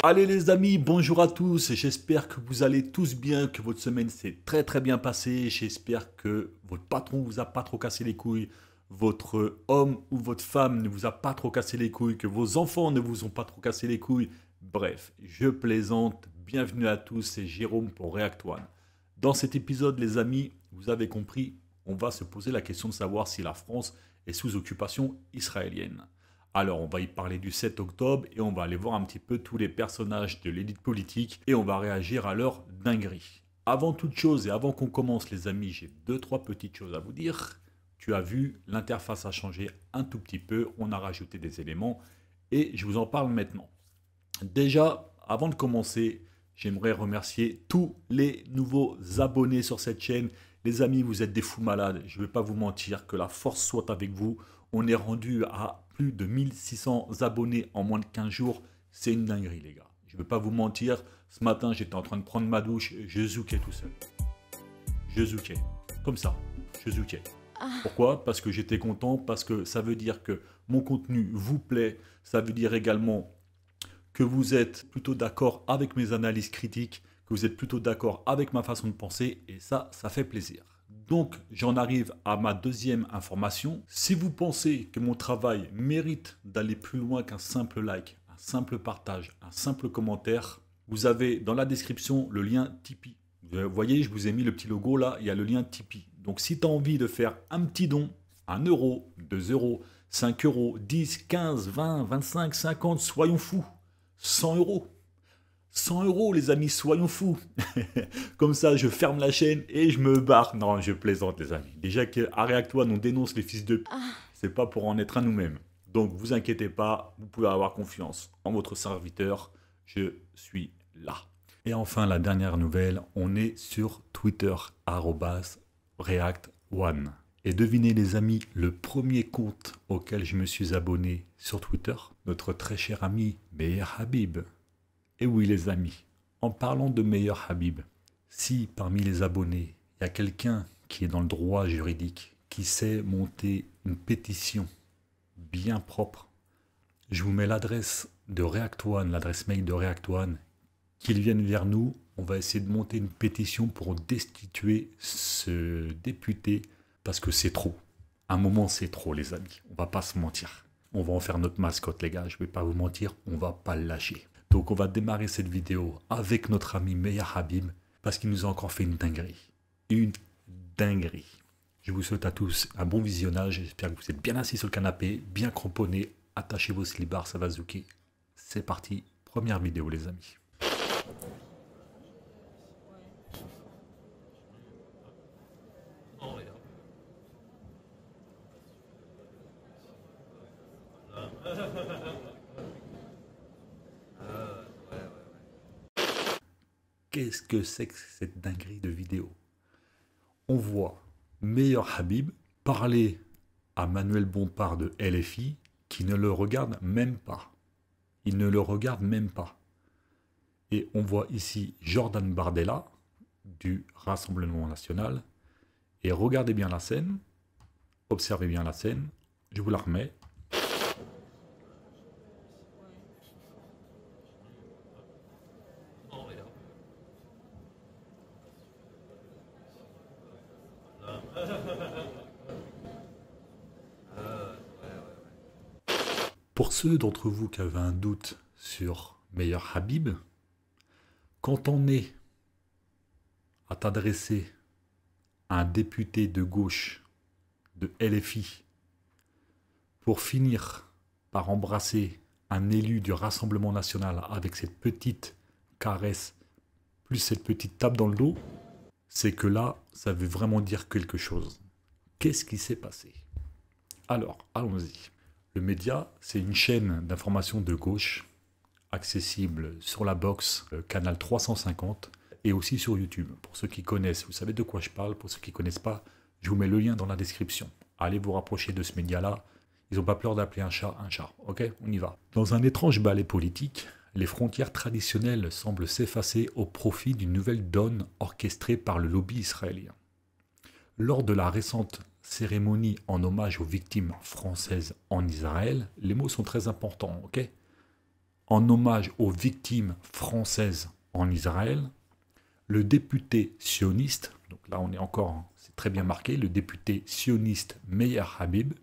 Allez les amis, bonjour à tous, j'espère que vous allez tous bien, que votre semaine s'est très bien passée, j'espère que votre patron vous a pas trop cassé les couilles, votre homme ou votre femme ne vous a pas trop cassé les couilles, que vos enfants ne vous ont pas trop cassé les couilles, bref, je plaisante, bienvenue à tous, c'est Jérôme pour React One. Dans cet épisode les amis, vous avez compris, on va se poser la question de savoir si la France est sous occupation israélienne. Alors, on va y parler du 7 octobre et on va aller voir un petit peu tous les personnages de l'élite politique et on va réagir à leur dinguerie. Avant toute chose et avant qu'on commence, les amis, j'ai 2-3 petites choses à vous dire. Tu as vu, l'interface a changé un tout petit peu, on a rajouté des éléments et je vous en parle maintenant. Déjà, avant de commencer, j'aimerais remercier tous les nouveaux abonnés sur cette chaîne. Les amis, vous êtes des fous malades, je ne vais pas vous mentir, que la force soit avec vous. On est rendu à plus de 1600 abonnés en moins de 15 jours. C'est une dinguerie, les gars. Je ne vais pas vous mentir. Ce matin, j'étais en train de prendre ma douche. Je zoukais tout seul. Je zoukais. Comme ça. Je zoukais. Pourquoi? Parce que j'étais content. Parce que ça veut dire que mon contenu vous plaît. Ça veut dire également que vous êtes plutôt d'accord avec mes analyses critiques. Que vous êtes plutôt d'accord avec ma façon de penser. Et ça fait plaisir. Donc, j'en arrive à ma deuxième information. Si vous pensez que mon travail mérite d'aller plus loin qu'un simple like, un simple partage, un simple commentaire, vous avez dans la description le lien Tipeee. Vous voyez, je vous ai mis le petit logo là, il y a le lien Tipeee. Donc, si tu as envie de faire un petit don, 1 euro, 2 euros, 5 euros, 10, 15, 20, 25, 50, soyons fous, 100 euros. 100 euros, les amis, soyons fous. Comme ça, je ferme la chaîne et je me barre. Non, je plaisante, les amis. Déjà qu'à React One, on dénonce les fils de p. C'est pas pour en être un nous-mêmes. Donc, vous inquiétez pas, vous pouvez avoir confiance en votre serviteur. Je suis là. Et enfin, la dernière nouvelle, on est sur Twitter, @React One. Et devinez, les amis, le premier compte auquel je me suis abonné sur Twitter, notre très cher ami Meir Habib. Et oui les amis, en parlant de Meir Habib, si parmi les abonnés, il y a quelqu'un qui est dans le droit juridique, qui sait monter une pétition bien propre, je vous mets l'adresse de React One, l'adresse mail de React One, qu'ils viennent vers nous, on va essayer de monter une pétition pour destituer ce député, parce que c'est trop. Un moment c'est trop les amis, on va pas se mentir. On va en faire notre mascotte les gars, je vais pas vous mentir, on va pas le lâcher. Donc on va démarrer cette vidéo avec notre ami Meir Habib parce qu'il nous a encore fait une dinguerie. Une dinguerie. Je vous souhaite à tous un bon visionnage. J'espère que vous êtes bien assis sur le canapé, bien cramponnés. Attachez vos slibards, ça va zouker. C'est parti. Première vidéo les amis. Qu'est-ce que c'est que cette dinguerie de vidéo? On voit Meir Habib parler à Manuel Bompard de LFI qui ne le regarde même pas. Il ne le regarde même pas. Et on voit ici Jordan Bardella du Rassemblement National. Et regardez bien la scène. Observez bien la scène. Je vous la remets. Pour ceux d'entre vous qui avaient un doute sur Meir Habib, quand on est à t'adresser à un député de gauche de LFI pour finir par embrasser un élu du Rassemblement National avec cette petite caresse plus cette petite tape dans le dos, c'est que là, ça veut vraiment dire quelque chose. Qu'est-ce qui s'est passé? Alors, allons-y. Le média, c'est une chaîne d'information de gauche, accessible sur la box canal 350 et aussi sur YouTube. Pour ceux qui connaissent, vous savez de quoi je parle. Pour ceux qui ne connaissent pas, je vous mets le lien dans la description. Allez vous rapprocher de ce média-là. Ils n'ont pas peur d'appeler un chat. Ok, on y va. Dans un étrange ballet politique, les frontières traditionnelles semblent s'effacer au profit d'une nouvelle donne orchestrée par le lobby israélien. Lors de la récente cérémonie en hommage aux victimes françaises en Israël, les mots sont très importants, ok? en hommage aux victimes françaises en Israël, le député sioniste, donc là on est encore, c'est très bien marqué, le député sioniste Meir Habib,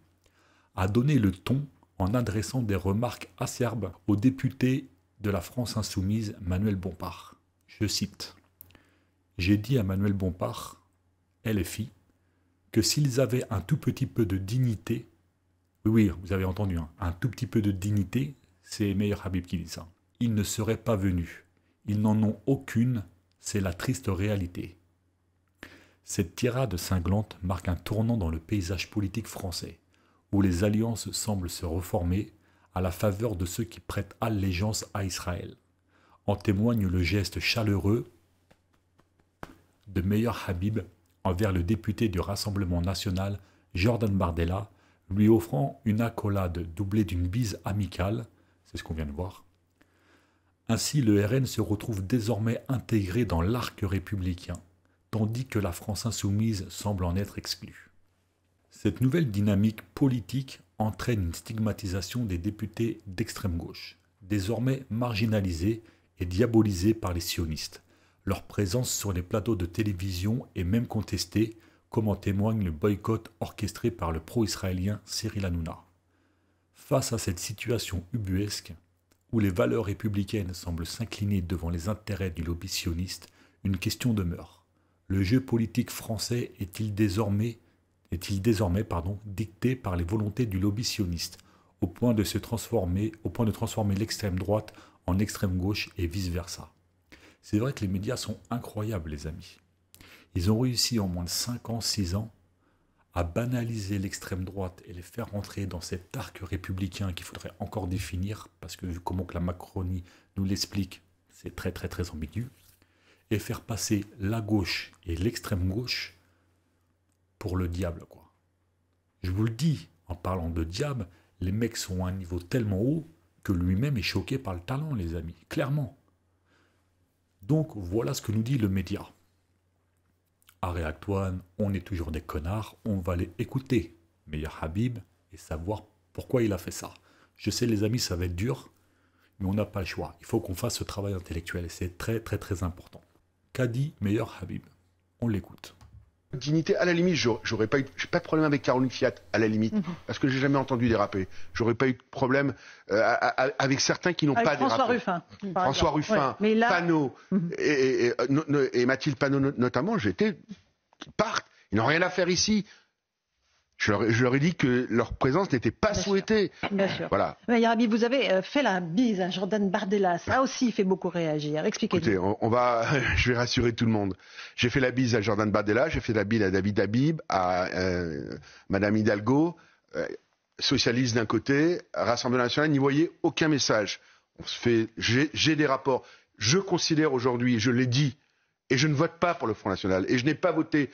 a donné le ton en adressant des remarques acerbes au député de la France insoumise Manuel Bompard. Je cite : « J'ai dit à Manuel Bompard, LFI, que s'ils avaient un tout petit peu de dignité, oui, vous avez entendu, hein, un tout petit peu de dignité, c'est Meir Habib qui dit ça, ils ne seraient pas venus. Ils n'en ont aucune, c'est la triste réalité. » Cette tirade cinglante marque un tournant dans le paysage politique français, où les alliances semblent se reformer à la faveur de ceux qui prêtent allégeance à Israël. En témoigne le geste chaleureux de Meir Habib envers le député du Rassemblement national Jordan Bardella, lui offrant une accolade doublée d'une bise amicale, c'est ce qu'on vient de voir. Ainsi, le RN se retrouve désormais intégré dans l'arc républicain, tandis que la France insoumise semble en être exclue. Cette nouvelle dynamique politique entraîne une stigmatisation des députés d'extrême gauche, désormais marginalisés et diabolisés par les sionistes. Leur présence sur les plateaux de télévision est même contestée, comme en témoigne le boycott orchestré par le pro-israélien Cyril Hanouna. Face à cette situation ubuesque, où les valeurs républicaines semblent s'incliner devant les intérêts du lobby sioniste, une question demeure. Le jeu politique français est-il désormais dicté par les volontés du lobby sioniste, au point de transformer l'extrême droite en extrême gauche et vice-versa. C'est vrai que les médias sont incroyables, les amis. Ils ont réussi en moins de 5 ans, 6 ans, à banaliser l'extrême droite et les faire rentrer dans cet arc républicain qu'il faudrait encore définir, parce que vu comment que la Macronie nous l'explique, c'est très très très ambigu, et faire passer la gauche et l'extrême gauche pour le diable, quoi. Je vous le dis, en parlant de diable, les mecs sont à un niveau tellement haut que lui-même est choqué par le talent, les amis, clairement. Donc voilà ce que nous dit le média. Arrêt Antoine, on est toujours des connards, on va aller écouter Meir Habib et savoir pourquoi il a fait ça. Je sais les amis, ça va être dur, mais on n'a pas le choix. Il faut qu'on fasse ce travail intellectuel et c'est très très très important. Qu'a dit Meir Habib? On l'écoute. Dignité, à la limite, j'ai pas de problème avec Caroline Fiat, à la limite, parce que j'ai jamais entendu déraper. J'aurais pas eu de problème avec certains qui n'ont pas François dérapé. Ruffin. François Ruffin, ouais. Là... Panot et Mathilde Panot notamment, qu'ils partent. Ils n'ont rien à faire ici. Je leur ai dit que leur présence n'était pas souhaitée. Bien sûr. Voilà. Mais Yarabi, vous avez fait la bise à Jordan Bardella. Ça aussi fait beaucoup réagir. Expliquez-nous. Écoutez, je vais rassurer tout le monde. J'ai fait la bise à Jordan Bardella, j'ai fait la bise à David Habib, à Madame Hidalgo, socialiste d'un côté, Rassemblement national. N'y voyez aucun message. J'ai des rapports. Je considère aujourd'hui, je l'ai dit, et je ne vote pas pour le Front National. Et je n'ai pas voté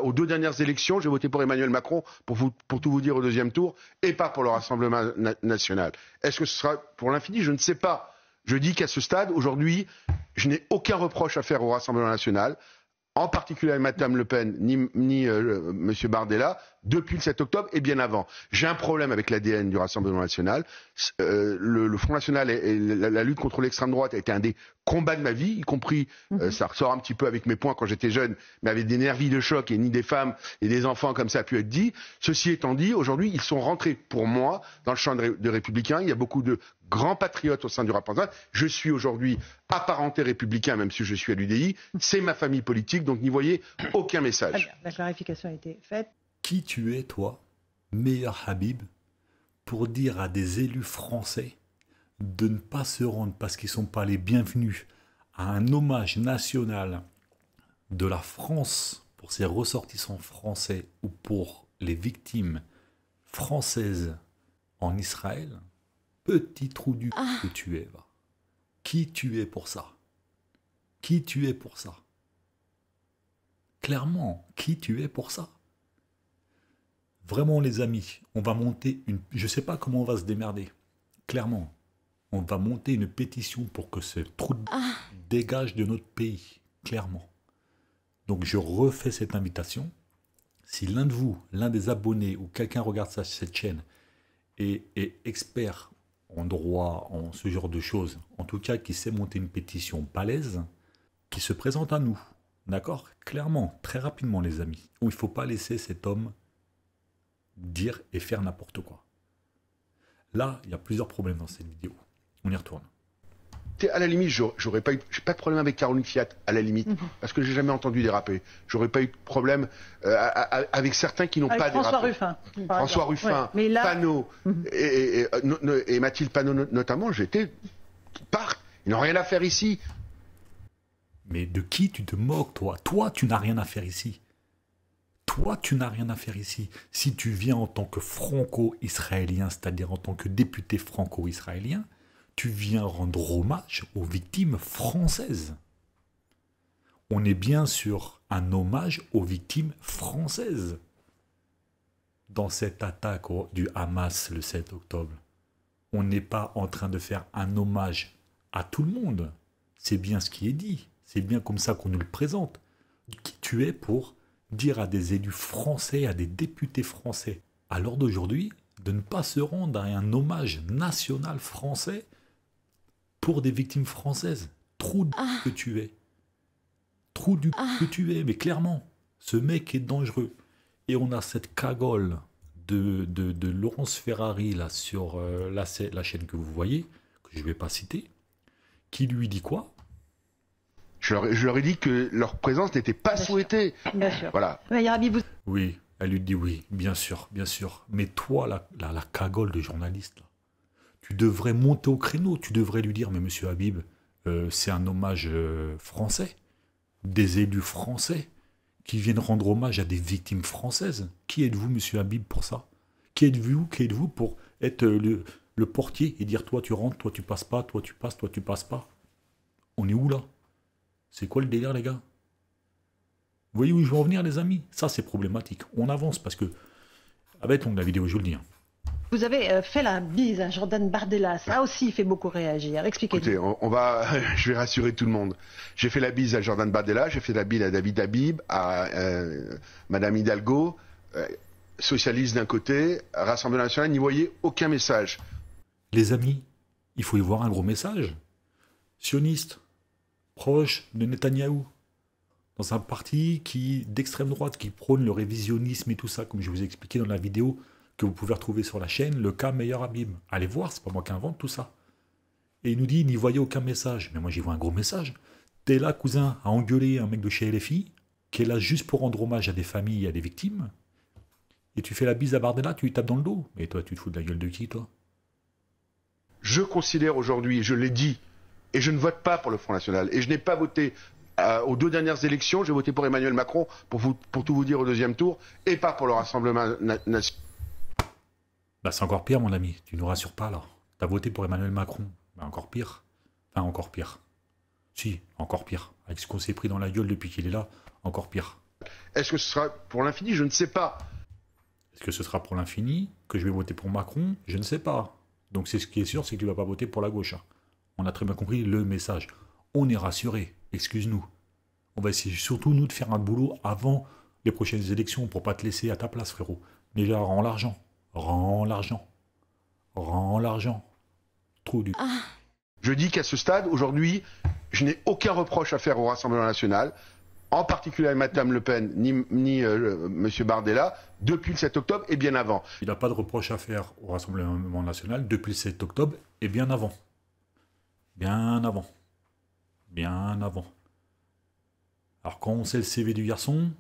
aux 2 dernières élections, j'ai voté pour Emmanuel Macron, pour tout vous dire, au 2e tour, et pas pour le Rassemblement national. Est-ce que ce sera pour l'infini? Je ne sais pas. Je dis qu'à ce stade, aujourd'hui, je n'ai aucun reproche à faire au Rassemblement national, en particulier à Mme Le Pen, ni M. Bardella, depuis le 7 octobre et bien avant. J'ai un problème avec l'ADN du Rassemblement national. Le Front national et la lutte contre l'extrême droite a été un des combats de ma vie, y compris, ça ressort un petit peu avec mes points quand j'étais jeune, mais avec des nervis de choc et ni des femmes et des enfants comme ça a pu être dit. Ceci étant dit, aujourd'hui, ils sont rentrés pour moi dans le champ de républicains. Il y a beaucoup de grands patriotes au sein du Rassemblement. Je suis aujourd'hui apparenté républicain, même si je suis à l'UDI. C'est ma famille politique, donc n'y voyez aucun message. Très bien. La clarification a été faite. Qui tu es, toi, Meir Habib, pour dire à des élus français de ne pas se rendre parce qu'ils ne sont pas les bienvenus à un hommage national de la France pour ses ressortissants français ou pour les victimes françaises en Israël? Petit trou du cul que tu es, va. Qui tu es pour ça? Qui tu es pour ça? Clairement, qui tu es pour ça? Vraiment, les amis, on va monter une... Je ne sais pas comment on va se démerder. Clairement, on va monter une pétition pour que ce trou de... dégage de notre pays. Clairement. Donc, je refais cette invitation. Si l'un de vous, l'un des abonnés ou quelqu'un regarde cette chaîne et est expert en droit, en ce genre de choses, en tout cas qui sait monter une pétition balèze, qui se présente à nous. D'accord? Clairement, très rapidement les amis. Où il ne faut pas laisser cet homme dire et faire n'importe quoi. Là, il y a plusieurs problèmes dans cette vidéo. On y retourne. À la limite, j'ai pas de problème avec Caroline Fiat, à la limite, parce que j'ai jamais entendu déraper. J'aurais pas eu de problème avec certains qui n'ont pas François dérapé. Ruffin. François Ruffin, Ouais, mais là... Panot, et Mathilde Panot notamment, j'étais qui part. Ils n'ont rien à faire ici. Mais de qui tu te moques, toi? Toi, tu n'as rien à faire ici. Toi, tu n'as rien à faire ici. Si tu viens en tant que franco-israélien, c'est-à-dire en tant que député franco-israélien, tu viens rendre hommage aux victimes françaises. On est bien sur un hommage aux victimes françaises. Dans cette attaque du Hamas le 7 octobre, on n'est pas en train de faire un hommage à tout le monde. C'est bien ce qui est dit. C'est bien comme ça qu'on nous le présente. Qui tu es pour dire à des élus français, à des députés français, à l'heure d'aujourd'hui, de ne pas se rendre à un hommage national français pour des victimes françaises? Trop que tu es. Trop que tu es, mais clairement, ce mec est dangereux. Et on a cette cagole de Laurence Ferrari là, sur la chaîne que vous voyez, que je ne vais pas citer, qui lui dit quoi? Je leur ai dit que leur présence n'était pas souhaitée. Bien sûr. Voilà. Mais Yarabi, vous... Oui, elle lui dit oui, bien sûr, bien sûr. Mais toi, la cagole de journaliste, là, tu devrais monter au créneau, tu devrais lui dire, mais monsieur Habib, c'est un hommage français, des élus français qui viennent rendre hommage à des victimes françaises. Qui êtes-vous, monsieur Habib, pour ça? Qui êtes-vous pour être le portier et dire, toi tu rentres, toi tu passes pas, toi tu passes, toi tu passes pas? On est où là? C'est quoi le délire, les gars? Vous voyez où je veux en venir, les amis? Ça, c'est problématique. On avance parce que... Ah ben, donc la vidéo, je vous le dis. Hein. Vous avez fait la bise à Jordan Bardella. Ça aussi fait beaucoup réagir. Expliquez-nous. Écoutez, je vais rassurer tout le monde. J'ai fait la bise à Jordan Bardella, j'ai fait la bise à David Habib, à Madame Hidalgo, socialiste d'un côté, Rassemblement national, n'y voyez aucun message. Les amis, il faut y voir un gros message. Sioniste, proche de Netanyahou, dans un parti d'extrême droite qui prône le révisionnisme et tout ça, comme je vous ai expliqué dans la vidéo que vous pouvez retrouver sur la chaîne, le cas Meyer Habib. Allez voir, c'est pas moi qui invente tout ça. Et il nous dit, n'y voyez aucun message. Mais moi, j'y vois un gros message. T'es là, cousin, à engueuler un mec de chez LFI, qui est là juste pour rendre hommage à des familles et à des victimes, et tu fais la bise à Bardella, tu lui tapes dans le dos. Mais toi, tu te fous de la gueule de qui, toi? Je considère aujourd'hui, je l'ai dit, et je ne vote pas pour le Front National, et je n'ai pas voté aux 2 dernières élections, j'ai voté pour Emmanuel Macron, pour tout vous dire au 2e tour, et pas pour le Rassemblement national. Bah, c'est encore pire, mon ami. Tu nous rassures pas, là. T'as voté pour Emmanuel Macron. Bah, encore pire. Enfin, encore pire. Si, encore pire. Avec ce qu'on s'est pris dans la gueule depuis qu'il est là, encore pire. Est-ce que ce sera pour l'infini? Je ne sais pas. Est-ce que ce sera pour l'infini? Que je vais voter pour Macron? Je ne sais pas. Donc, ce qui est sûr, c'est que tu ne vas pas voter pour la gauche. Hein. On a très bien compris le message. On est rassurés. Excuse-nous. On va essayer surtout, nous, de faire un boulot avant les prochaines élections pour pas te laisser à ta place, frérot. Déjà, rends l'argent. Rends l'argent. Rends l'argent. Trop du... Je dis qu'à ce stade, aujourd'hui, je n'ai aucun reproche à faire au Rassemblement national, en particulier à Mme Le Pen, ni M. Bardella, depuis le 7 octobre et bien avant. Il n'a pas de reproche à faire au Rassemblement national depuis le 7 octobre et bien avant. Bien avant. Bien avant. Alors quand on sait le CV du garçon...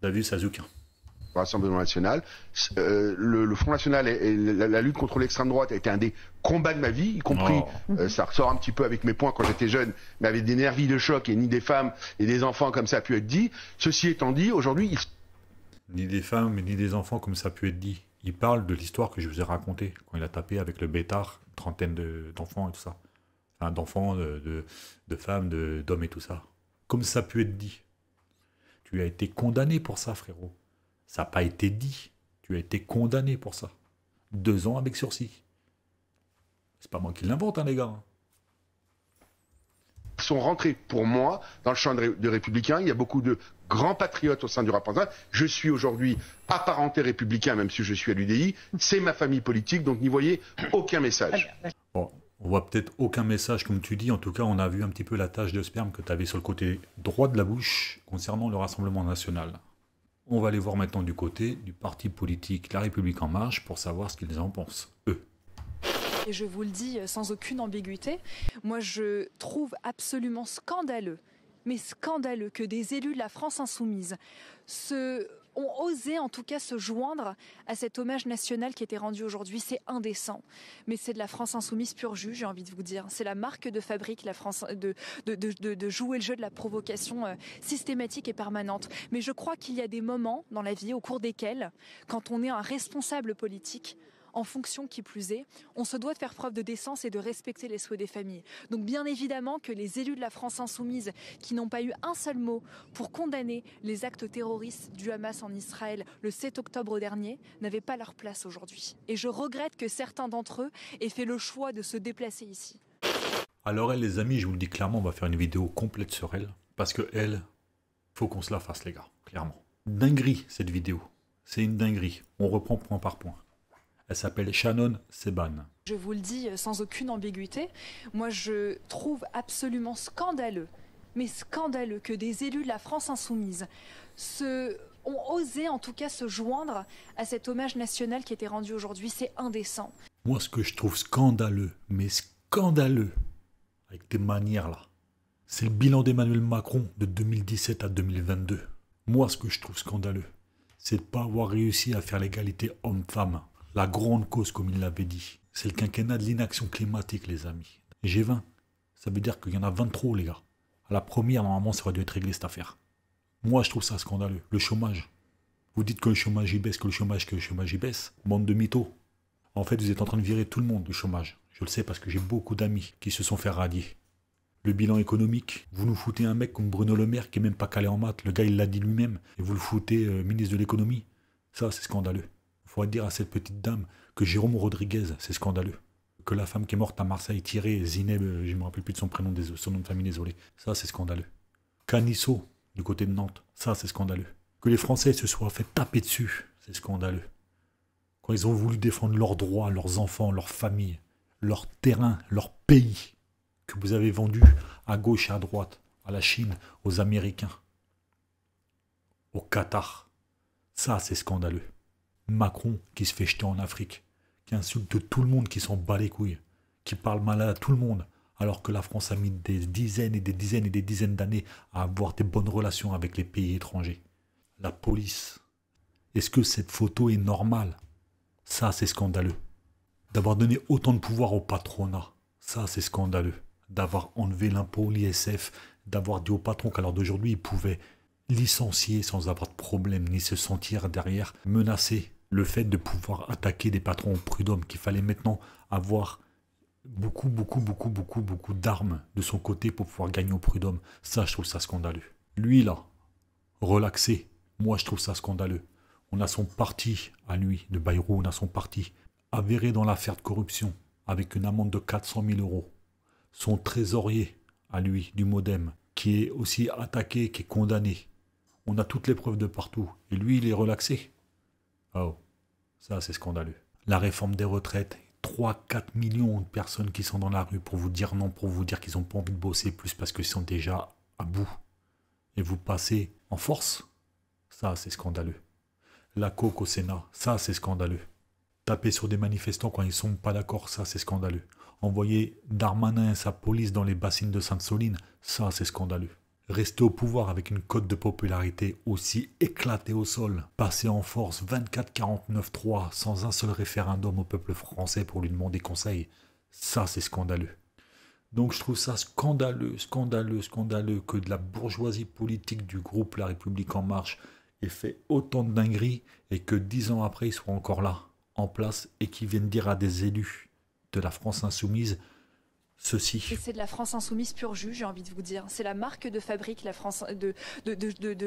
David Sazuka. Rassemblement national. Le Front national et la lutte contre l'extrême droite a été un des combats de ma vie, y compris, ça ressort un petit peu avec mes points quand j'étais jeune, mais avec des nervis de choc et ni des femmes et des enfants comme ça a pu être dit. Ceci étant dit, aujourd'hui... Ni des femmes ni des enfants comme ça a pu être dit. Il parle de l'histoire que je vous ai racontée, quand il a tapé avec le bêtard, une trentaine d'enfants et tout ça. Enfin, d'enfants, de femmes, d'hommes et tout ça. Comme ça a pu être dit. Tu as été condamné pour ça, frérot. Ça n'a pas été dit. Tu as été condamné pour ça. 2 ans avec sursis. C'est pas moi qui l'invente, hein, les gars. Ils sont rentrés, pour moi, dans le champ de républicains. Il y a beaucoup de grand patriote au sein du Rassemblement national. Je suis aujourd'hui apparenté républicain, même si je suis à l'UDI. C'est ma famille politique, donc n'y voyez aucun message. Bon, on voit peut-être aucun message, comme tu dis. En tout cas, on a vu un petit peu la tache de sperme que tu avais sur le côté droit de la bouche concernant le Rassemblement national. On va aller voir maintenant du côté du parti politique La République En Marche pour savoir ce qu'ils en pensent, eux. Et je vous le dis sans aucune ambiguïté, moi je trouve absolument scandaleux, mais scandaleux que des élus de la France insoumise ont osé en tout cas se joindre à cet hommage national qui était rendu aujourd'hui. C'est indécent, mais c'est de la France insoumise pur jus, j'ai envie de vous dire. C'est la marque de fabrique, la France, de jouer le jeu de la provocation systématique et permanente. Mais je crois qu'il y a des moments dans la vie au cours desquels, quand on est un responsable politique, en fonction qui plus est, on se doit de faire preuve de décence et de respecter les souhaits des familles. Donc bien évidemment que les élus de la France insoumise qui n'ont pas eu un seul mot pour condamner les actes terroristes du Hamas en Israël le 7 octobre dernier n'avaient pas leur place aujourd'hui. Et je regrette que certains d'entre eux aient fait le choix de se déplacer ici. Alors elle, les amis, je vous le dis clairement, on va faire une vidéo complète sur elle, parce que elle, faut qu'on se la fasse les gars, clairement. Dinguerie cette vidéo, c'est une dinguerie. On reprend point par point. Elle s'appelle Shannon Seban. Je vous le dis sans aucune ambiguïté, moi je trouve absolument scandaleux, mais scandaleux que des élus de la France insoumise ont osé en tout cas se joindre à cet hommage national qui était rendu aujourd'hui. C'est indécent. Moi, ce que je trouve scandaleux, mais scandaleux, avec tes manières là, c'est le bilan d'Emmanuel Macron de 2017 à 2022. Moi, ce que je trouve scandaleux, c'est de ne pas avoir réussi à faire l'égalité homme-femme. La grande cause, comme il l'avait dit, c'est le quinquennat de l'inaction climatique, les amis. G20, ça veut dire qu'il y en a 20 trop, les gars. À la première, normalement, ça aurait dû être réglé, cette affaire. Moi, je trouve ça scandaleux. Le chômage. Vous dites que le chômage y baisse, que le chômage y baisse. Bande de mythos. En fait, vous êtes en train de virer tout le monde du chômage. Je le sais parce que j'ai beaucoup d'amis qui se sont fait radier. Le bilan économique, vous nous foutez un mec comme Bruno Le Maire qui n'est même pas calé en maths. Le gars, il l'a dit lui-même. Et vous le foutez ministre de l'économie. Ça, c'est scandaleux. Il faudrait dire à cette petite dame que Jérôme Rodriguez, c'est scandaleux. Que la femme qui est morte à Marseille, tirée, Zineb, je ne me rappelle plus de son prénom, son nom de famille, désolé. Ça, c'est scandaleux. Canisso, du côté de Nantes, ça, c'est scandaleux. Que les Français se soient fait taper dessus, c'est scandaleux. Quand ils ont voulu défendre leurs droits, leurs enfants, leurs familles, leur terrain, leur pays, que vous avez vendu à gauche et à droite, à la Chine, aux Américains, au Qatar, ça, c'est scandaleux. Macron qui se fait jeter en Afrique, qui insulte tout le monde, qui s'en bat les couilles, qui parle mal à tout le monde, alors que la France a mis des dizaines et des dizaines et des dizaines d'années à avoir des bonnes relations avec les pays étrangers. La police. Est-ce que cette photo est normale? Ça, c'est scandaleux. D'avoir donné autant de pouvoir au patronat, ça, c'est scandaleux. D'avoir enlevé l'impôt, l'ISF, d'avoir dit au patron qu'à l'heure d'aujourd'hui, il pouvait licencier sans avoir de problème, ni se sentir derrière menacé. Le fait de pouvoir attaquer des patrons au prud'homme, qu'il fallait maintenant avoir beaucoup d'armes de son côté pour pouvoir gagner au prud'homme. Ça, je trouve ça scandaleux. Lui, là, relaxé, moi, je trouve ça scandaleux. On a son parti à lui, de Bayrou, on a son parti avéré dans l'affaire de corruption, avec une amende de 400 000 €. Son trésorier à lui, du Modem, qui est aussi attaqué, qui est condamné. On a toutes les preuves de partout. Et lui, il est relaxé. Oh, ça c'est scandaleux. La réforme des retraites, 3-4 millions de personnes qui sont dans la rue pour vous dire non, pour vous dire qu'ils n'ont pas envie de bosser plus parce qu'ils sont déjà à bout. Et vous passez en force, ça c'est scandaleux. La coke au Sénat, ça c'est scandaleux. Taper sur des manifestants quand ils ne sont pas d'accord, ça c'est scandaleux. Envoyer Darmanin et sa police dans les bassines de Sainte-Soline, ça c'est scandaleux. Rester au pouvoir avec une cote de popularité aussi éclatée au sol, passer en force 24-49-3 sans un seul référendum au peuple français pour lui demander conseil, ça c'est scandaleux. Donc je trouve ça scandaleux que de la bourgeoisie politique du groupe La République En Marche ait fait autant de dingueries et que 10 ans après ils soient encore là, en place, et qu'ils viennent dire à des élus de la France insoumise ceci. Et c'est de la France insoumise pur jus, j'ai envie de vous dire. C'est la marque de fabrique, la France, de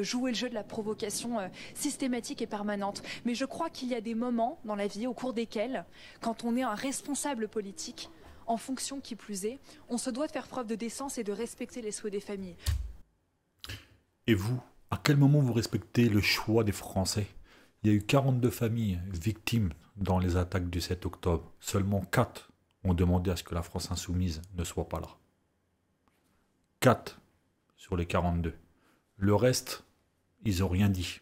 jouer le jeu de la provocation systématique et permanente. Mais je crois qu'il y a des moments dans la vie au cours desquels, quand on est un responsable politique, en fonction qui plus est, on se doit de faire preuve de décence et de respecter les souhaits des familles. Et vous, À quel moment vous respectez le choix des Français? Il y a eu 42 familles victimes dans les attaques du 7 octobre. Seulement 4 ont demandé à ce que la France insoumise ne soit pas là. 4 sur les 42. Le reste, ils n'ont rien dit.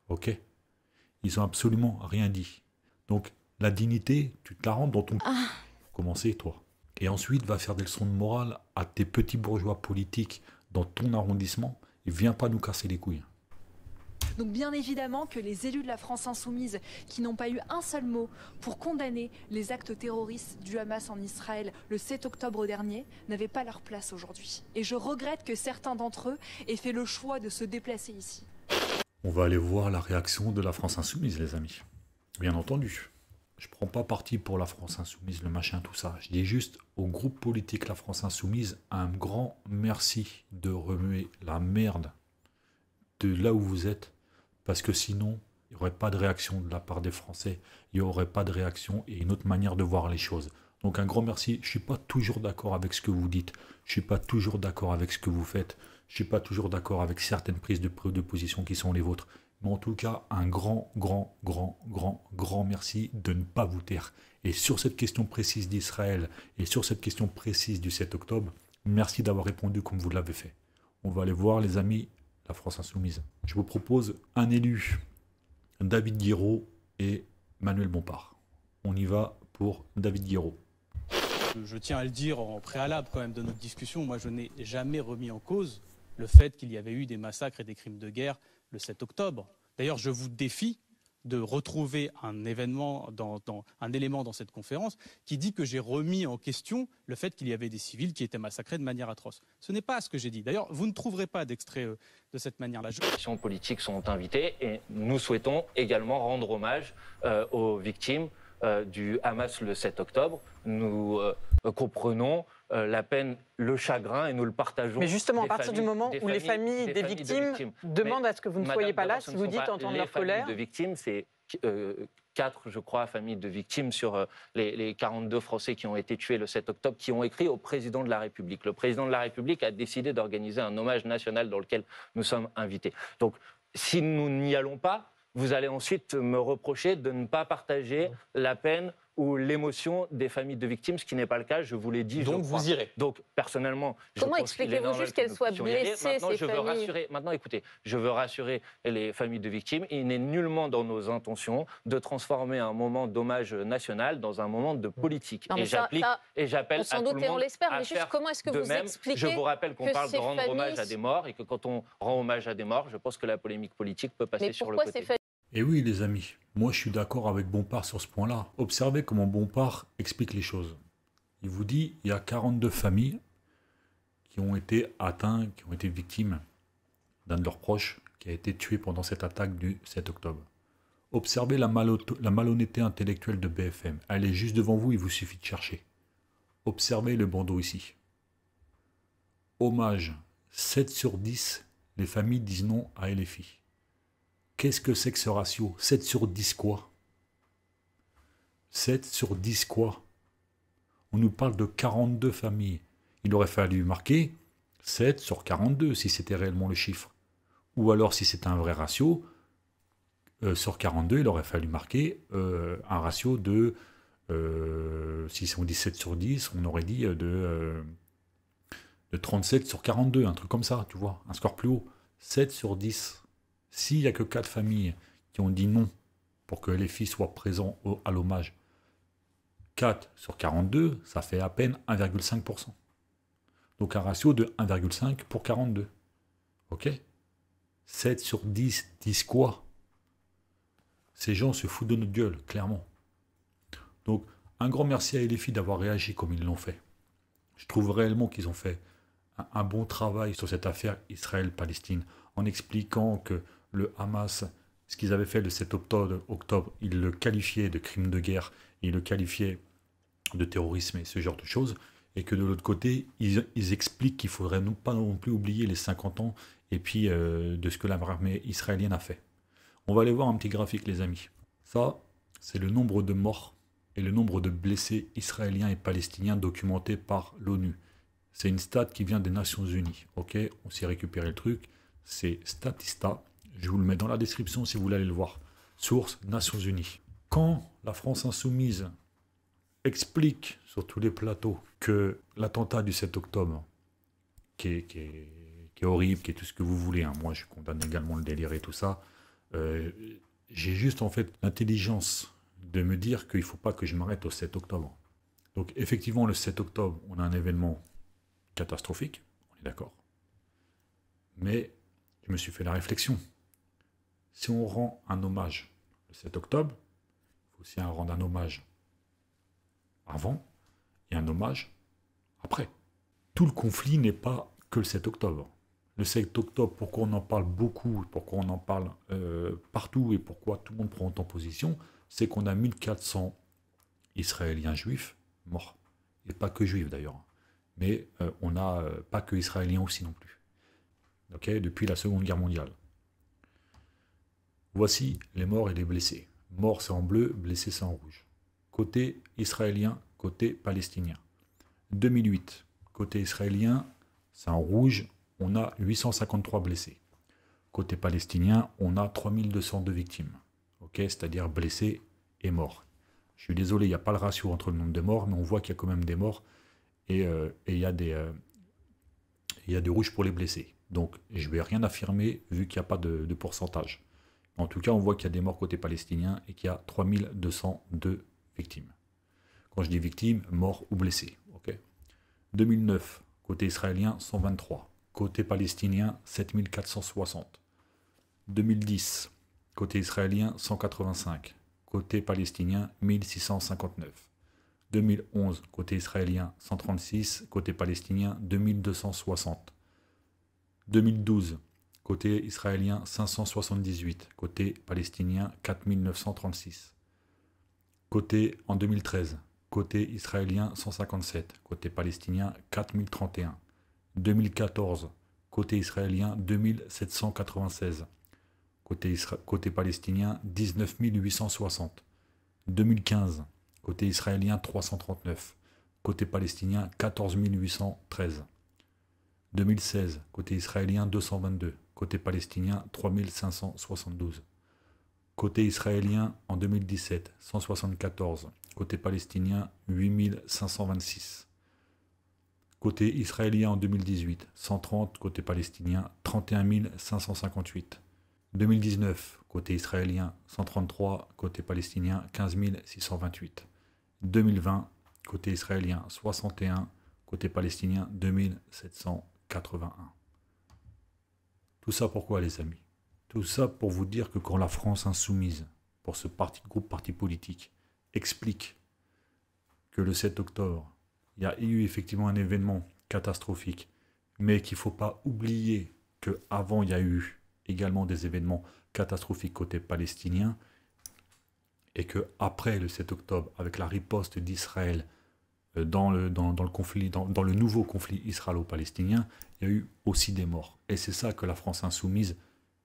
Ok? Ils n'ont absolument rien dit. Donc, la dignité, tu te la rends dans ton... Commencez, toi. Et ensuite, va faire des leçons de morale à tes petits bourgeois politiques dans ton arrondissement. Et viens pas nous casser les couilles. Donc bien évidemment que les élus de la France insoumise qui n'ont pas eu un seul mot pour condamner les actes terroristes du Hamas en Israël le 7 octobre dernier n'avaient pas leur place aujourd'hui. Et je regrette que certains d'entre eux aient fait le choix de se déplacer ici. On va aller voir la réaction de la France insoumise, les amis. Bien entendu. Je prends pas parti pour la France insoumise, le machin, tout ça. Je dis juste au groupe politique La France insoumise, un grand merci de remuer la merde de là où vous êtes. Parce que sinon, il n'y aurait pas de réaction de la part des Français. Il n'y aurait pas de réaction et une autre manière de voir les choses. Donc un grand merci. Je ne suis pas toujours d'accord avec ce que vous dites. Je ne suis pas toujours d'accord avec ce que vous faites. Je ne suis pas toujours d'accord avec certaines prises de position qui sont les vôtres. Mais en tout cas, un grand merci de ne pas vous taire. Et sur cette question précise d'Israël et sur cette question précise du 7 octobre, merci d'avoir répondu comme vous l'avez fait. On va aller voir, les amis, la France insoumise. Je vous propose un élu, David Guiraud et Manuel Bompard. On y va pour David Guiraud. Je tiens à le dire en préalable quand même de notre discussion, moi je n'ai jamais remis en cause le fait qu'il y avait eu des massacres et des crimes de guerre le 7 octobre. D'ailleurs, je vous défie de retrouver un élément dans cette conférence qui dit que j'ai remis en question le fait qu'il y avait des civils qui étaient massacrés de manière atroce. Ce n'est pas ce que j'ai dit. D'ailleurs, vous ne trouverez pas d'extrait de cette manière-là. Les actions politiques sont invitées et nous souhaitons également rendre hommage aux victimes du Hamas le 7 octobre. Nous comprenons la peine, le chagrin et nous le partageons. Mais justement, à partir du moment où les familles des victimes demandent à ce que vous ne soyez pas là, si vous dites entendre leur colère... Les familles de victimes, c'est 4, je crois, familles de victimes sur les 42 Français qui ont été tués le 7 octobre, qui ont écrit au président de la République. Le président de la République a décidé d'organiser un hommage national dans lequel nous sommes invités. Donc, si nous n'y allons pas, vous allez ensuite me reprocher de ne pas partager la peine ou l'émotion des familles de victimes, ce qui n'est pas le cas, je vous l'ai dit. Donc vous irez. Donc personnellement, comment expliquez-vous juste qu'elles soient blessées, ces familles? Maintenant, écoutez, je veux rassurer les familles de victimes. Il n'est nullement dans nos intentions de transformer un moment d'hommage national dans un moment de politique. Non, et j'appelle à tout le monde. On l'espère, mais juste comment est-ce que vous expliquez? Je vous rappelle qu'on parle de rendre hommage à des morts et que quand on rend hommage à des morts, je pense que la polémique politique peut passer sur le côté. Et oui, les amis, moi je suis d'accord avec Bompard sur ce point-là. Observez comment Bompard explique les choses. Il vous dit il y a 42 familles qui ont été atteintes, qui ont été victimes d'un de leurs proches qui a été tué pendant cette attaque du 7 octobre. Observez la malhonnêteté intellectuelle de BFM. Elle est juste devant vous, il vous suffit de chercher. Observez le bandeau ici. Hommage, 7 sur 10, les familles disent non à LFI. Qu'est-ce que c'est que ce ratio? 7 sur 10 quoi? 7 sur 10 quoi? On nous parle de 42 familles. Il aurait fallu marquer 7 sur 42 si c'était réellement le chiffre. Ou alors si c'était un vrai ratio, sur 42, il aurait fallu marquer un ratio de... si on dit 7 sur 10, on aurait dit de 37 sur 42, un truc comme ça, tu vois, un score plus haut. 7 sur 10. S'il n'y a que 4 familles qui ont dit non pour que les filles soient présents à l'hommage, 4 sur 42, ça fait à peine 1,5%. Donc un ratio de 1,5 pour 42. Ok? 7 sur 10, 10 quoi? Ces gens se foutent de notre gueule, clairement. Donc un grand merci à LFI d'avoir réagi comme ils l'ont fait. Je trouve réellement qu'ils ont fait un bon travail sur cette affaire Israël-Palestine en expliquant que le Hamas, ce qu'ils avaient fait le 7 octobre, ils le qualifiaient de crime de guerre, ils le qualifiaient de terrorisme et ce genre de choses, et que de l'autre côté, ils expliquent qu'il ne faudrait pas non plus oublier les 50 ans et puis de ce que l'armée israélienne a fait. On va aller voir un petit graphique, les amis. Ça, c'est le nombre de morts et le nombre de blessés israéliens et palestiniens documentés par l'ONU. C'est une stat qui vient des Nations Unies. Ok, on s'est récupéré le truc. c'est Statista. Je vous le mets dans la description si vous voulez aller le voir. Source Nations Unies. Quand la France insoumise explique sur tous les plateaux que l'attentat du 7 octobre, qui est horrible, qui est tout ce que vous voulez, hein, moi je condamne également le délire et tout ça, j'ai juste en fait l'intelligence de me dire qu'il ne faut pas que je m'arrête au 7 octobre. Donc effectivement, le 7 octobre, on a un événement catastrophique, on est d'accord. Mais je me suis fait la réflexion. Si on rend un hommage le 7 octobre, il faut aussi rendre un hommage avant et un hommage après. Tout le conflit n'est pas que le 7 octobre. Le 7 octobre, pourquoi on en parle beaucoup, pourquoi on en parle partout et pourquoi tout le monde prend autant position, c'est qu'on a 1400 Israéliens juifs morts. Et pas que juifs d'ailleurs. Mais on n'a pas que Israéliens aussi non plus. Okay, depuis la Seconde Guerre mondiale. Voici les morts et les blessés. Morts c'est en bleu, blessés c'est en rouge. Côté israélien, côté palestinien. 2008, côté israélien, c'est en rouge, on a 853 blessés. Côté palestinien, on a 3202 victimes. Okay, c'est-à-dire blessés et morts. Je suis désolé, il n'y a pas le ratio entre le nombre de morts, mais on voit qu'il y a quand même des morts et il y a des rouges pour les blessés. Donc, je ne vais rien affirmer vu qu'il n'y a pas de pourcentage. En tout cas, on voit qu'il y a des morts côté palestinien et qu'il y a 3202 victimes. Quand je dis victimes, morts ou blessés. Okay. 2009, côté israélien, 123. Côté palestinien, 7460. 2010, côté israélien, 185. Côté palestinien, 1659. 2011, côté israélien, 136. Côté palestinien, 2260. 2012, côté israélien 578, côté palestinien 4936. Côté en 2013, côté israélien 157, côté palestinien 4031. 2014, côté israélien 2796, côté palestinien 19 860. 2015, côté israélien 339, côté palestinien 14 813. 2016, côté israélien 222, côté palestinien 3572. Côté israélien en 2017, 174, côté palestinien 8526. Côté israélien en 2018, 130, côté palestinien 31 558. 2019, côté israélien 133, côté palestinien 15 628. 2020, côté israélien 61, côté palestinien 2781. Tout ça pourquoi les amis? Tout ça pour vous dire que quand la France insoumise, pour ce groupe parti politique, explique que le 7 octobre, il y a eu effectivement un événement catastrophique, mais qu'il ne faut pas oublier qu'avant il y a eu également des événements catastrophiques côté palestinien, et qu'après le 7 octobre, avec la riposte d'Israël, dans le conflit, dans le nouveau conflit israélo-palestinien, il y a eu aussi des morts. Et c'est ça que la France insoumise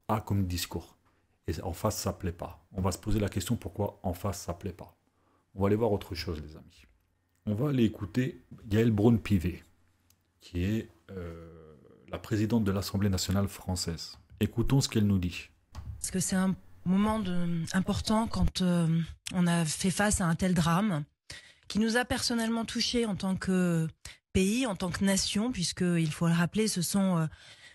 a comme discours. Et en face, ça ne plaît pas. On va se poser la question pourquoi en face, ça ne plaît pas. On va aller voir autre chose, les amis. On va aller écouter Yaël Braun-Pivet, qui est la présidente de l'Assemblée nationale française. Écoutons ce qu'elle nous dit. Parce que c'est un moment important quand on a fait face à un tel drame, qui nous a personnellement touchés en tant que pays, en tant que nation, puisqu'il faut le rappeler, ce sont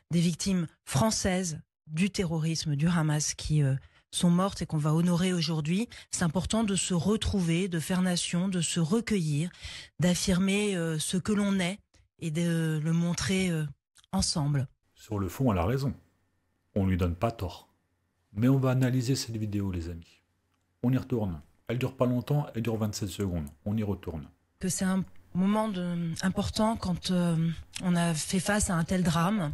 des victimes françaises du terrorisme, du Hamas, qui sont mortes et qu'on va honorer aujourd'hui. C'est important de se retrouver, de faire nation, de se recueillir, d'affirmer ce que l'on est et de le montrer ensemble. Sur le fond, elle a raison. On ne lui donne pas tort. Mais on va analyser cette vidéo, les amis. On y retourne. Elle dure pas longtemps, elle dure 27 secondes. On y retourne. Que c'est un moment important quand on a fait face à un tel drame.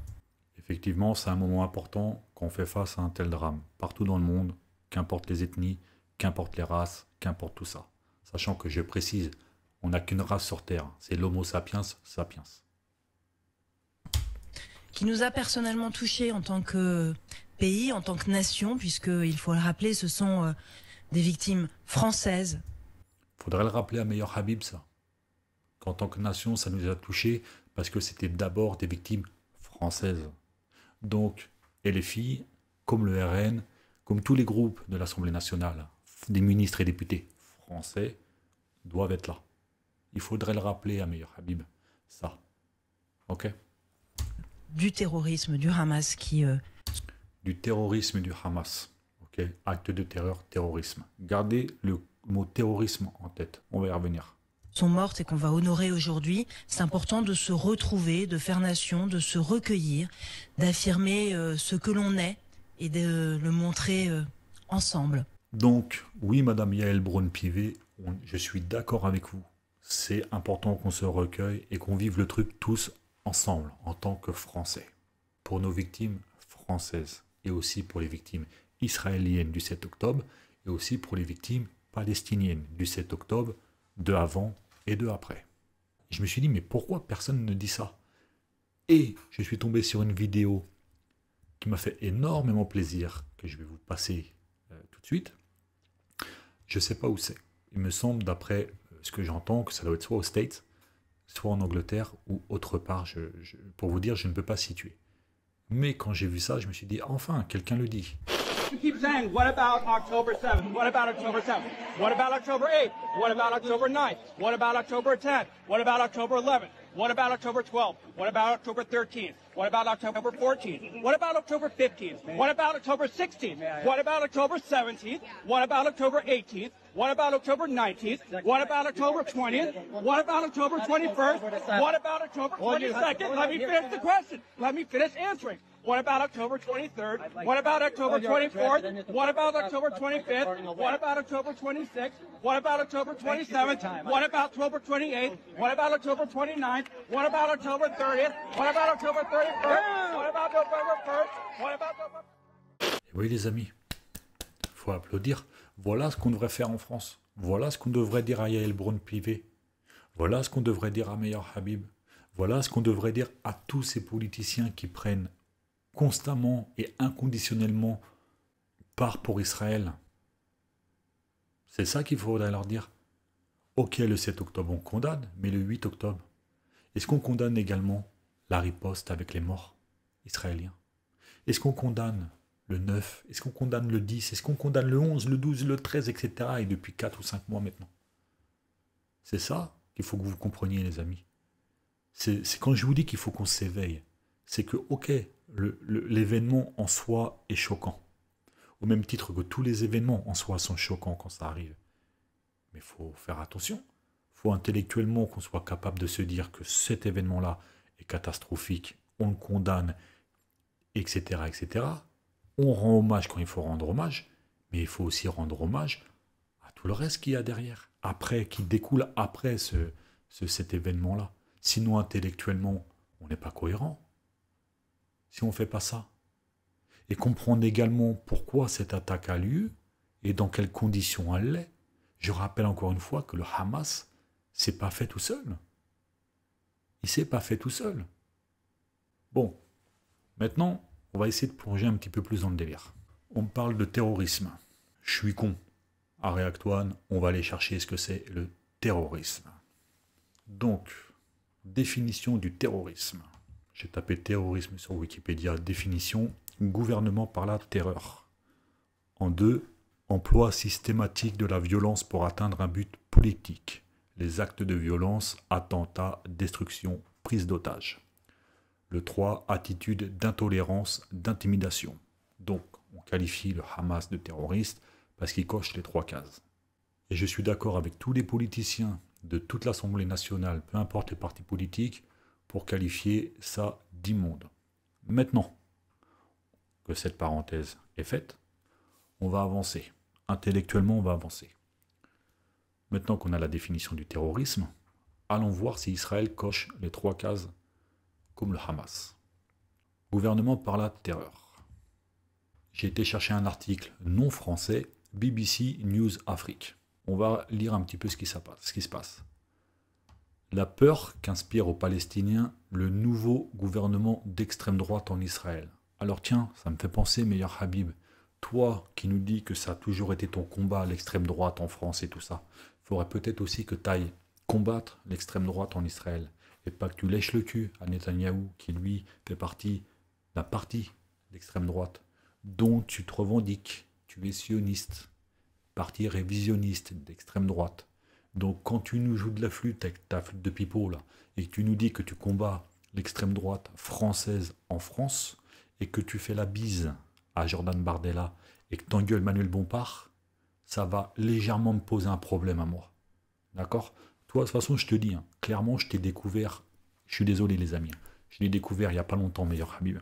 Effectivement, c'est un moment important quand on fait face à un tel drame. Partout dans le monde, qu'importe les ethnies, qu'importe les races, qu'importe tout ça. Sachant que je précise, on n'a qu'une race sur Terre. C'est l'Homo sapiens sapiens. Qui nous a personnellement touchés en tant que pays, en tant que nation, puisqu'il faut le rappeler, ce sont des victimes françaises. Faudrait le rappeler à Meilleur Habib, ça. Qu'en tant que nation, ça nous a touchés parce que c'était d'abord des victimes françaises. Donc, Et les filles, comme le RN, comme tous les groupes de l'Assemblée nationale, des ministres et députés français, doivent être là. Il faudrait le rappeler à Meilleur Habib, ça. Ok? Du terrorisme, du Hamas qui... Du terrorisme du Hamas. Ok? Acte de terreur, terrorisme. Gardez le mot terrorisme en tête. On va y revenir. Sont mortes et qu'on va honorer aujourd'hui. C'est important de se retrouver, de faire nation, de se recueillir, d'affirmer ce que l'on est et de le montrer ensemble. Donc, oui, Madame Yael Braun-Pivet, je suis d'accord avec vous. C'est important qu'on se recueille et qu'on vive le truc tous ensemble, en tant que Français. Pour nos victimes françaises et aussi pour les victimes israéliennes du 7 octobre et aussi pour les victimes palestiniennes du 7 octobre, de avant et de après. Je me suis dit, mais pourquoi personne ne dit ça? Et je suis tombé sur une vidéo qui m'a fait énormément plaisir, que je vais vous passer tout de suite. Je ne sais pas où c'est. Il me semble, d'après ce que j'entends, que ça doit être soit aux States, soit en Angleterre ou autre part. Pour vous dire, je ne peux pas situer. Mais quand j'ai vu ça, je me suis dit, enfin, quelqu'un le dit. You keep saying, what about October 7th? What about October 7th? What about October 8th? What about October 9th? What about October 10th? What about October 11th? What about October 12th? What about October 13th? What about October 14th? What about October 15th? What about October 16th? What about October 17th? What about October 18th? What about October 19th? What about October 20th? What about October 21st? What about October 22nd? Let me finish the question. Let me finish answering. What about October 23rd? What about October 24th? What about October 25th? What about October 26th? What about October 27th? What about October 28th? What about October 29th? What about October 30th? What about October 31st? What about November 1st? What about November... Oui les amis, il faut applaudir. Voilà ce qu'on devrait faire en France. Voilà ce qu'on devrait dire à Yael Braun-Pivet. Voilà ce qu'on devrait dire à Meilleur Habib. Voilà ce qu'on devrait dire à tous ces politiciens qui prennent constamment et inconditionnellement part pour Israël. C'est ça qu'il faudrait leur dire. Ok, le 7 octobre, on condamne, mais le 8 octobre, est-ce qu'on condamne également la riposte avec les morts israéliens? Est-ce qu'on condamne le 9? Est-ce qu'on condamne le 10? Est-ce qu'on condamne le 11, le 12, le 13, etc. et depuis 4 ou 5 mois maintenant? C'est ça qu'il faut que vous compreniez, les amis. C'est quand je vous dis qu'il faut qu'on s'éveille. C'est que, ok, l'événement en soi est choquant. Au même titre que tous les événements en soi sont choquants quand ça arrive. Mais il faut faire attention. Il faut intellectuellement qu'on soit capable de se dire que cet événement-là est catastrophique, on le condamne, etc., etc. On rend hommage quand il faut rendre hommage, mais il faut aussi rendre hommage à tout le reste qu'il y a derrière, après, qui découle après cet événement-là. Sinon, intellectuellement, on n'est pas cohérent. Si on ne fait pas ça. Et comprendre également pourquoi cette attaque a lieu et dans quelles conditions elle l'est. Je rappelle encore une fois que le Hamas s'est pas fait tout seul. Il s'est pas fait tout seul. Bon, maintenant, on va essayer de plonger un petit peu plus dans le délire. On parle de terrorisme. Je suis con. Arrêt Actuane, on va aller chercher ce que c'est le terrorisme. Donc, définition du terrorisme. J'ai tapé terrorisme sur Wikipédia. Définition, gouvernement par la terreur. En 2, emploi systématique de la violence pour atteindre un but politique. Les actes de violence, attentats, destruction, prise d'otages. Le 3, attitude d'intolérance, d'intimidation. Donc, on qualifie le Hamas de terroriste parce qu'il coche les 3 cases. Et je suis d'accord avec tous les politiciens de toute l'Assemblée nationale, peu importe les partis politiques, pour qualifier ça d'immonde. Maintenant que cette parenthèse est faite, on va avancer. Intellectuellement, on va avancer. Maintenant qu'on a la définition du terrorisme, allons voir si Israël coche les 3 cases comme le Hamas. Gouvernement par la terreur. J'ai été chercher un article non français, BBC News Afrique. On va lire un petit peu ce qui se passe. La peur qu'inspire aux Palestiniens le nouveau gouvernement d'extrême droite en Israël. Alors tiens, ça me fait penser, Meilleur Habib, toi qui nous dis que ça a toujours été ton combat, l'extrême droite en France et tout ça, il faudrait peut-être aussi que tu ailles combattre l'extrême droite en Israël et pas que tu lèches le cul à Netanyahou qui lui fait partie d'un parti d'extrême droite dont tu te revendiques. Tu es sioniste, parti révisionniste d'extrême droite. Donc quand tu nous joues de la flûte avec ta flûte de pipeau là, et que tu nous dis que tu combats l'extrême droite française en France, et que tu fais la bise à Jordan Bardella, et que t'engueules Manuel Bompard, ça va légèrement me poser un problème à moi. D'accord? Toi, de toute façon, je te dis, hein, clairement, je t'ai découvert, je suis désolé les amis, je l'ai découvert il n'y a pas longtemps, meilleur Habib.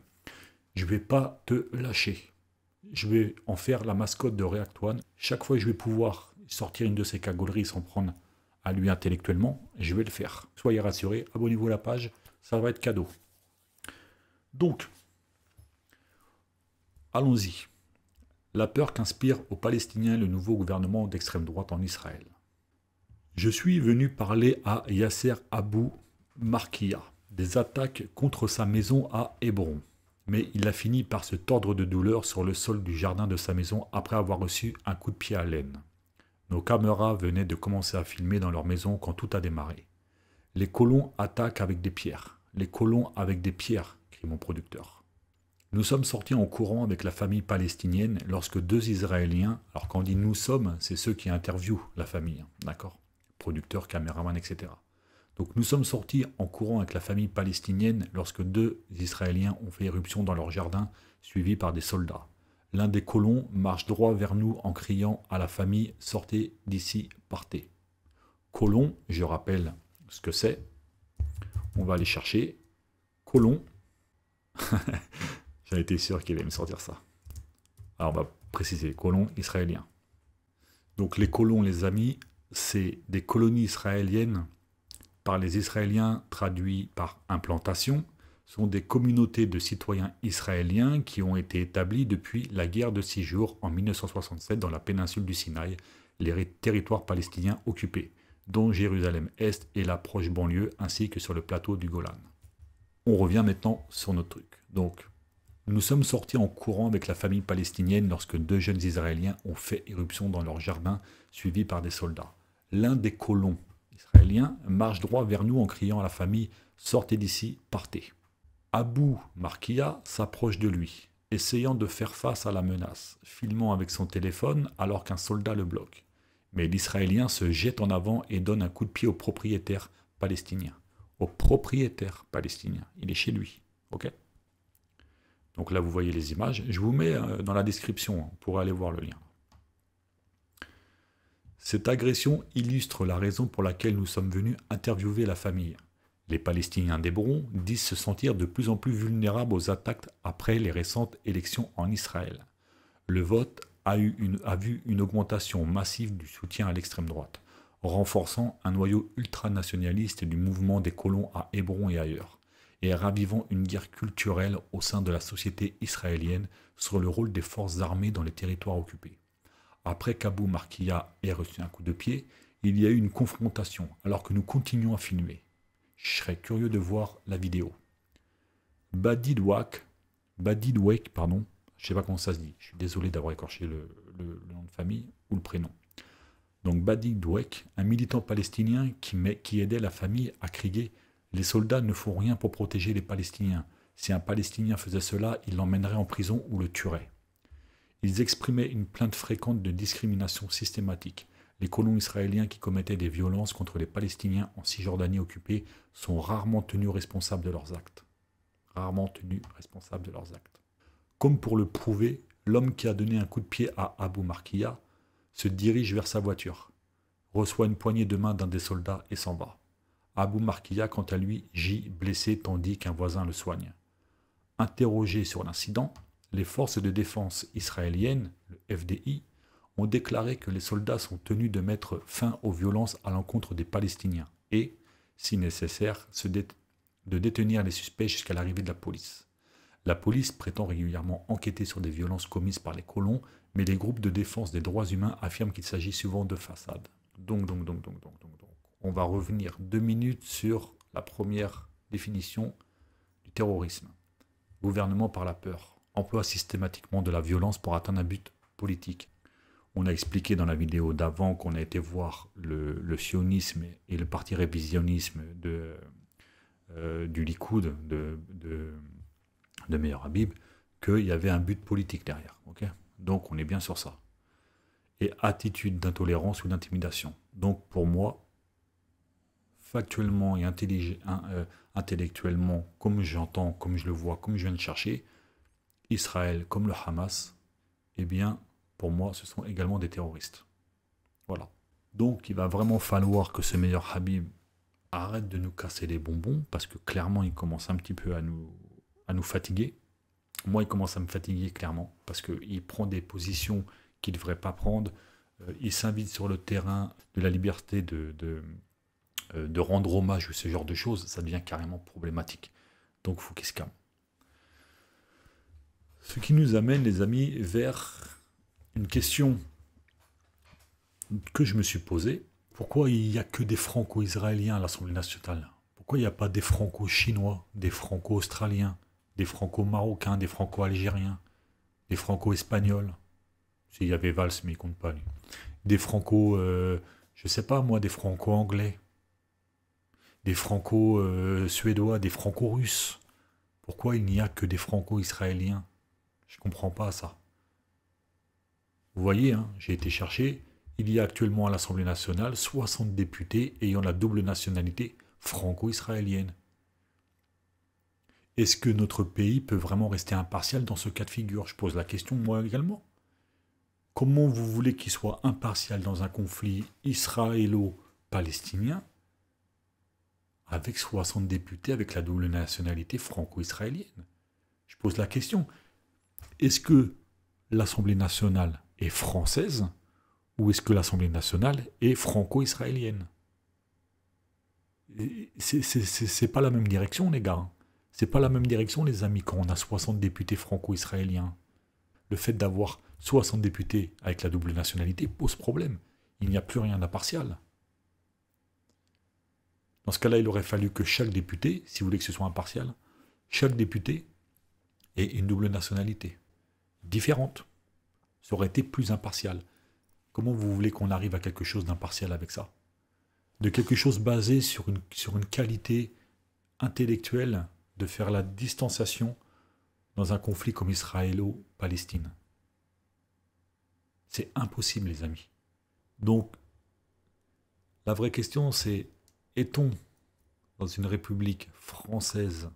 Je ne vais pas te lâcher. Je vais en faire la mascotte de React One. Chaque fois que je vais pouvoir sortir une de ces cagoleries sans prendre à lui intellectuellement, je vais le faire. Soyez rassurés, abonnez-vous à la page, ça va être cadeau. Donc, allons-y. La peur qu'inspire aux Palestiniens le nouveau gouvernement d'extrême droite en Israël. Je suis venu parler à Yasser Abou Markia des attaques contre sa maison à Hébron. Mais il a fini par se tordre de douleur sur le sol du jardin de sa maison après avoir reçu un coup de pied à l'aine. Nos caméras venaient de commencer à filmer dans leur maison quand tout a démarré. Les colons attaquent avec des pierres. Les colons avec des pierres, crie mon producteur. Nous sommes sortis en courant avec la famille palestinienne lorsque 2 Israéliens, alors quand on dit nous sommes, c'est ceux qui interviewent la famille, d'accord ? Producteurs, caméramans, etc. Donc nous sommes sortis en courant avec la famille palestinienne lorsque 2 Israéliens ont fait éruption dans leur jardin, suivis par des soldats. L'un des colons marche droit vers nous en criant à la famille « Sortez d'ici, partez ». Colon, je rappelle ce que c'est. On va aller chercher. Colon. J'en étais sûr qu'il allait me sortir ça. Alors on va préciser, colon israélien. Donc les colons, les amis, c'est des colonies israéliennes par les Israéliens traduits par implantation, sont des communautés de citoyens israéliens qui ont été établies depuis la guerre de 6 jours en 1967 dans la péninsule du Sinaï, les territoires palestiniens occupés, dont Jérusalem-Est et la proche banlieue, ainsi que sur le plateau du Golan. On revient maintenant sur notre truc. Donc, nous sommes sortis en courant avec la famille palestinienne lorsque 2 jeunes Israéliens ont fait éruption dans leur jardin, suivis par des soldats. L'un des colons israéliens marche droit vers nous en criant à la famille « Sortez d'ici, partez ». Abou Markia s'approche de lui, essayant de faire face à la menace, filmant avec son téléphone alors qu'un soldat le bloque. Mais l'Israélien se jette en avant et donne un coup de pied au propriétaire palestinien. Au propriétaire palestinien. Il est chez lui. Ok ? Donc là, vous voyez les images. Je vous mets dans la description pour aller voir le lien. Cette agression illustre la raison pour laquelle nous sommes venus interviewer la famille. Les Palestiniens d'Hébron disent se sentir de plus en plus vulnérables aux attaques après les récentes élections en Israël. Le vote a vu une augmentation massive du soutien à l'extrême droite, renforçant un noyau ultranationaliste du mouvement des colons à Hébron et ailleurs, et ravivant une guerre culturelle au sein de la société israélienne sur le rôle des forces armées dans les territoires occupés. Après qu'Abou Markia ait reçu un coup de pied, il y a eu une confrontation alors que nous continuons à filmer. Je serais curieux de voir la vidéo. Badi Dwek, je ne sais pas comment ça se dit, je suis désolé d'avoir écorché le nom de famille ou le prénom. Donc Badi Dwek, un militant palestinien qui aidait la famille à crier « Les soldats ne font rien pour protéger les Palestiniens. Si un Palestinien faisait cela, il l'emmènerait en prison ou le tuerait. » Ils exprimaient une plainte fréquente de discrimination systématique. Les colons israéliens qui commettaient des violences contre les Palestiniens en Cisjordanie occupée sont rarement tenus responsables de leurs actes. Comme pour le prouver, l'homme qui a donné un coup de pied à Abou Markia se dirige vers sa voiture, reçoit une poignée de main d'un des soldats et s'en va. Abou Markia, quant à lui, gît blessé tandis qu'un voisin le soigne. Interrogé sur l'incident, les forces de défense israéliennes, le FDI, ont déclaré que les soldats sont tenus de mettre fin aux violences à l'encontre des Palestiniens et, si nécessaire, de détenir les suspects jusqu'à l'arrivée de la police. La police prétend régulièrement enquêter sur des violences commises par les colons, mais les groupes de défense des droits humains affirment qu'il s'agit souvent de façades. Donc. On va revenir 2 minutes sur la première définition du terrorisme. Gouvernement par la peur. Emploi systématiquement de la violence pour atteindre un but politique. On a expliqué dans la vidéo d'avant qu'on a été voir le sionisme et le parti révisionnisme du Likoud, de Meir Habib, qu'il y avait un but politique derrière. Okay, donc on est bien sur ça. Et attitude d'intolérance ou d'intimidation. Donc pour moi, factuellement et intellectuellement, comme j'entends, comme je le vois, comme je viens de chercher, Israël comme le Hamas, eh bien, pour moi, ce sont également des terroristes. Voilà. Donc il va vraiment falloir que ce meilleur Habib arrête de nous casser les bonbons, parce que clairement, il commence un petit peu à nous fatiguer. Moi, il commence à me fatiguer, clairement, parce qu'il prend des positions qu'il ne devrait pas prendre. Il s'invite sur le terrain de la liberté de rendre hommage ou ce genre de choses. Ça devient carrément problématique. Donc, il faut qu'il se calme. Ce qui nous amène, les amis, vers une question que je me suis posée. Pourquoi il n'y a que des franco-israéliens à l'Assemblée nationale? Pourquoi il n'y a pas des franco-chinois, des franco-australiens, des franco-marocains, des franco-algériens, des franco-espagnols? S'il y avait Valls, mais il ne compte pas, lui. Des je sais pas moi, des franco-anglais, des franco-suédois, des franco-russes. Pourquoi il n'y a que des franco-israéliens? Je ne comprends pas ça. Vous voyez, hein, j'ai été chercher, il y a actuellement à l'Assemblée nationale 60 députés ayant la double nationalité franco-israélienne. Est-ce que notre pays peut vraiment rester impartial dans ce cas de figure? Je pose la question moi également. Comment vous voulez qu'il soit impartial dans un conflit israélo-palestinien avec 60 députés avec la double nationalité franco-israélienne? Je pose la question. Est-ce que l'Assemblée nationale est française ou est-ce que l'Assemblée nationale est franco-israélienne? C'est pas la même direction, les gars. C'est pas la même direction, les amis, quand on a 60 députés franco-israéliens. Le fait d'avoir 60 députés avec la double nationalité pose problème. Il n'y a plus rien d'impartial. Dans ce cas-là, il aurait fallu que chaque député, si vous voulez que ce soit impartial, chaque député ait une double nationalité différente. Ça aurait été plus impartial. Comment vous voulez qu'on arrive à quelque chose d'impartial avec ça? De quelque chose basé sur une qualité intellectuelle de faire la distanciation dans un conflit comme israélo-palestine. C'est impossible, les amis. Donc, la vraie question, c'est, est-on dans une république française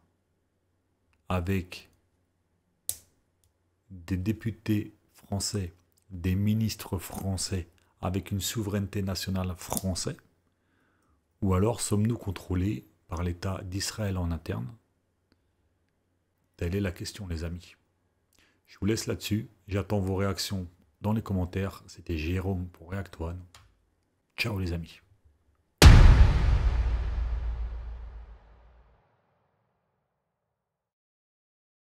avec des députés français, des ministres français, avec une souveraineté nationale française, ou alors sommes-nous contrôlés par l'État d'Israël en interne? Telle est la question, les amis. Je vous laisse là-dessus. J'attends vos réactions dans les commentaires. C'était Jérôme pour React One. Ciao, les amis.